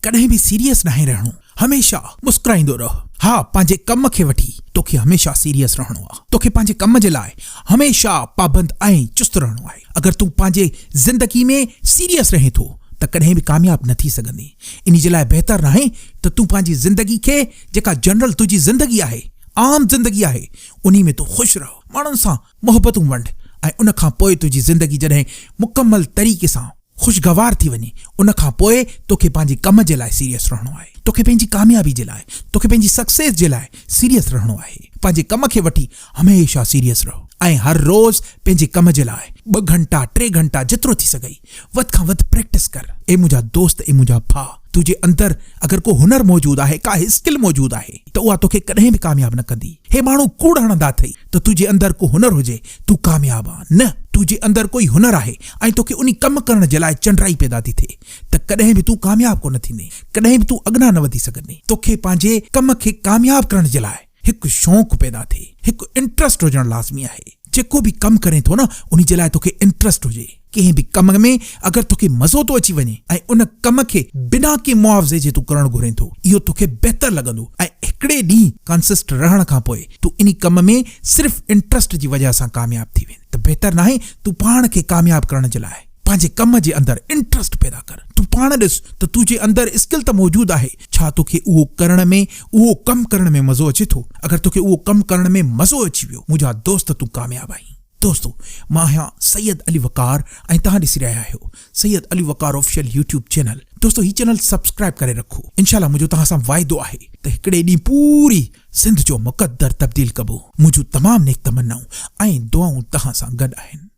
कॾहिं बि सीरियस नाहे रहणो, हमेशा मुस्कुराईंदो रह। हाँ, पंहिंजे कम खे वठी तोखे हमेशा सीरियस रहणो आहे। तोखे पंहिंजे कम जे लाइ हमेशा पाबंद ऐं चुस्त रहणो आहे। अगर तूं पंहिंजे ज़िंदगी में सीरियस रहे थो त कॾहिं बि कामयाब न थी सघंदी। इन जे लाइ बहितर नाहे त तूं पंहिंजी ज़िंदगी खे, जेका जनरल तुंहिंजी ज़िंदगी आहे, आम ज़िंदगी आहे, उन्ही में तूं ख़ुशि रहो, माण्हुनि सां मोहबतूं वंड, ऐं उन खां पोइ तुंहिंजी ज़िंदगी जॾहिं मुकमल तरीक़े सां खुशगवार थी वञे, उन खां पोइ तोखे पंहिंजे कम जे लाइ सीरियस रहणो आहे। तोखे पंहिंजी कामयाबी जे लाइ, तोखे पंहिंजी सक्सेस जे लाइ सीरियस रहणो आहे। पंहिंजे कम खे वठी हमेशा सीरियस रहो ऐं हर रोज़ पंहिंजे कम जे लाइ 2 घंटा 3 घंटा जेतिरो थी सघई वध खां वध प्रैक्टिस कर। ए मुंहिंजा दोस्त, ए मुंहिंजा भाउ, तुंहिंजे अंदर अगर को हुनर मौजूद आहे, का स्किल मौजूद आहे, त उहा तोखे कॾहिं बि कामयाब न कंदी। हे माण्हू कूड़ हणंदा अथई त तुंहिंजे अंदर को हुनर हुजे, तूं कामयाब आ न। तुंहिंजे अंदर कोई हुनर आहे ऐं तोखे उन कम करण जे लाइ चंडराई पैदा थी थिए त कॾहिं बि तूं कामयाब कोन थींदे, कॾहिं बि तूं अॻियां न वधी सघंदे। तोखे पंहिंजे कम खे कामयाब करण जे लाइ हिकु शौक़ु पैदा थिए, हिकु इंट्रस्ट हुजणु लाज़मी आहे। जेको बि कमु करे थो न, उन जे लाइ तोखे इंट्रस्ट हुजे। कंहिं बि कम में अगर तोखे मज़ो तो अची वञे ऐं उन कम खे बिना के मुआवज़े जे तूं करणु घुरे थो, इहो तोखे बहितर लॻंदो। ऐं हिकिड़े ॾींहुं कंसिस्ट रहण खां पोइ तूं इन कम में सिर्फ़ इंट्रस्ट जी वजह सां कामयाब थी वें। त बहितर नाहे तूं पाण खे कामयाब करण जे लाइ पंहिंजे कम जे अंदर इंट्रस्ट पैदा कर। तूं पाण ॾिस त तुंहिंजे अंदर स्किल त मौजूद आहे, छा तोखे उहो करण में, उहो कम करण में मज़ो अचे थो? अगर तोखे उहो कम करण में मज़ो अची वियो, मुंहिंजा दोस्त, तूं कामयाब आहीं। दोस्तों, मां आहियां सैयद अली वकार ऐं तव्हां ॾिसी रहिया आहियो सैयद अली वकार ऑफिशियल यूट्यूब चैनल। दोस्तों, ही चैनल सब्सक्राइब करे रखो। इंशाल्लाह मुंहिंजो तव्हां सां वाइदो आहे त हिकिड़े ॾींहुं पूरी सिंध जो मुक़द्दर तब्दील कबो। मुंहिंजूं तमामु नेक तमन्नाऊं ऐं दुआऊं तव्हां सां गॾु आहिनि।